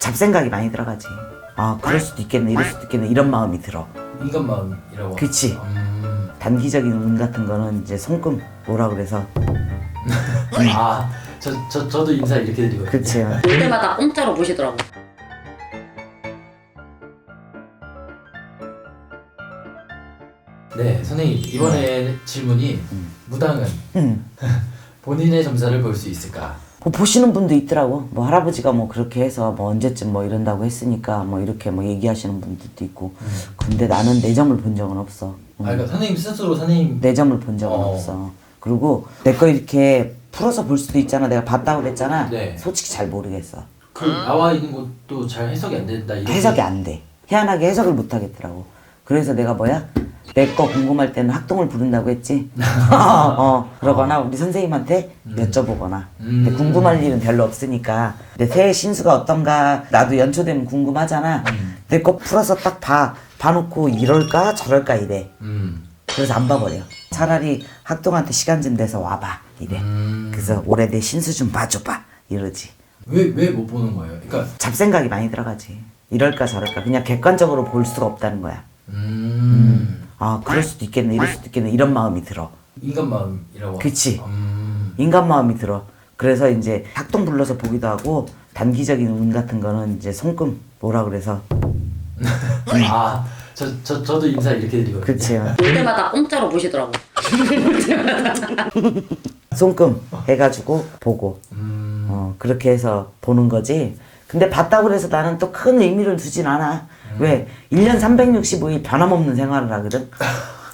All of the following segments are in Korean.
잡생각이 많이 들어가지. 아, 그럴 수도 있겠네, 이럴 수도 있겠네, 이런 마음이 들어. 인간 마음이라고. 그치. 단기적인 운 같은 거는 이제 손금 뭐라 그래서. 아, 저도 인사 이렇게 드리거든요. 그치. 볼 때마다 공짜로 보시더라고. 네, 선생님 이번에 질문이 무당은 응. 본인의 점사를 볼 수 있을까? 뭐 보시는 분도 있더라고. 뭐 할아버지가 뭐 그렇게 해서 뭐 언제쯤 뭐 이런다고 했으니까 뭐 이렇게 뭐 얘기하시는 분들도 있고. 근데 나는 내 점을 본 적은 없어. 아, 그러니까 선생님 스스로 선생님 내 점을 본 적은 없어. 그리고 내 거 이렇게 풀어서 볼 수도 있잖아. 내가 봤다고 그랬잖아. 네. 솔직히 잘 모르겠어. 그 나와 있는 것도 잘 해석이 안 된다. 이렇게. 해석이 안 돼. 희한하게 해석을 못 하겠더라고. 그래서 내가 뭐야? 내 거 궁금할 때는 학동을 부른다고 했지. 그러거나 우리 선생님한테 여쭤보거나. 근데 궁금할 일은 별로 없으니까. 내 새해 신수가 어떤가 나도 연초되면 궁금하잖아. 내 거 풀어서 딱 봐놓고 이럴까 저럴까 이래. 그래서 안 봐버려. 차라리 학동한테 시간 좀 내서 와봐 이래. 그래서 올해 내 신수 좀 봐줘봐 이러지. 왜 못 보는 거예요? 그러니까 잡생각이 많이 들어가지. 이럴까 저럴까 그냥 객관적으로 볼 수가 없다는 거야. 아, 그럴 수도 있겠네, 이럴 수도 있겠네, 이런 마음이 들어. 인간 마음이라고. 그치. 인간 마음이 들어. 그래서 이제 학동 불러서 보기도 하고, 단기적인 운 같은 거는 이제 손금 뭐라 그래서. 아, 저도 인사 이렇게 드리거든요. 그치. 볼 때마다 공짜로 보시더라고. 손금 해가지고 보고. 그렇게 해서 보는 거지. 근데 봤다고 해서 나는 또 큰 의미를 두진 않아. 왜? 1년 365일 변함없는 생활을 하거든?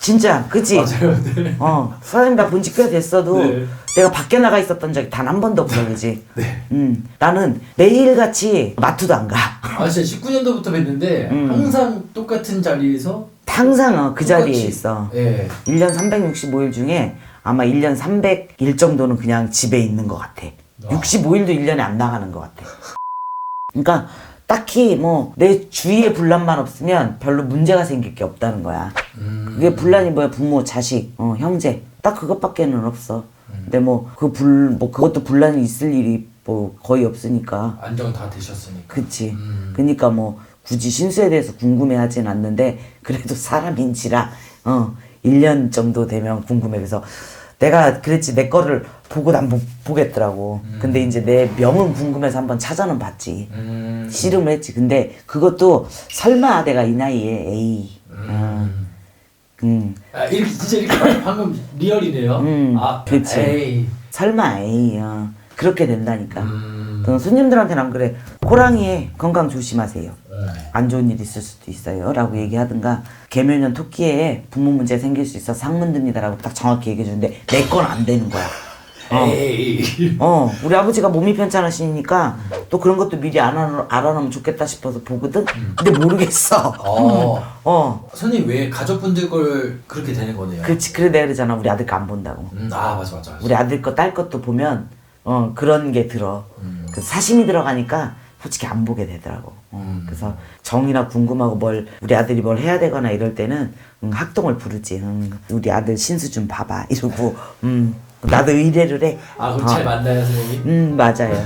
진짜, 그치? 맞아요, 네. 선생님 나 본지 꽤 됐어도 네. 내가 밖에 나가 있었던 적이 단 한 번도 없어, 그지? 네. 나는 매일같이 마트도 안 가. 아, 진짜 19년도부터 뵀는데 항상 똑같은 자리에서 항상 그 자리에 똑같이. 있어. 예. 1년 365일 중에 아마 1년 300일 정도는 그냥 집에 있는 것 같아. 65일도 1년에 안 나가는 것 같아. 그러니까 딱히 뭐 내 주위에 분란만 없으면 별로 문제가 생길 게 없다는 거야. 그게 분란이 뭐야? 부모, 자식, 형제. 딱 그것밖에는 없어. 근데 뭐 그것도 분란이 있을 일이 뭐 거의 없으니까. 안정 다 되셨으니까. 그치. 그니까 뭐 굳이 신수에 대해서 궁금해 하진 않는데 그래도 사람인지라 1년 정도 되면 궁금해. 그래서 내가 그랬지. 내 거를 보고 난 못 보겠더라고. 근데 이제 내 명은 궁금해서 한번 찾아는 봤지. 씨름을 했지. 근데 그것도 설마 내가 이 나이에 에이. 아, 이렇게 진짜 이렇게 방금 리얼이네요. 아, 그치. 에이. 설마 에이. 그렇게 된다니까. 손님들한테는 안 그래. 호랑이에 건강 조심하세요. 안 좋은 일 있을 수도 있어요 라고 얘기하든가, 개묘년 토끼에 부모 문제 생길 수 있어 상문듭니다 라고 딱 정확히 얘기해 주는데 내 건 안 되는 거야. 에이. 우리 아버지가 몸이 편찮으시니까 또 그런 것도 미리 알아놓으면 좋겠다 싶어서 보거든. 근데 모르겠어. 선생님 왜 가족분들 걸 그렇게 되는 거네요? 그렇지. 그래 내가 그러잖아. 우리 아들 거 안 본다고. 아, 맞아. 우리 아들 거 딸 것도 보면 그런 게 들어. 그래서 사심이 들어가니까 솔직히 안 보게 되더라고. 그래서 정이나 궁금하고 우리 아들이 뭘 해야 되거나 이럴 때는 학동을 부르지. 우리 아들 신수 좀 봐봐 이러고 나도 의뢰를 해. 아, 그럼 잘 만나요, 선생님? 맞아요.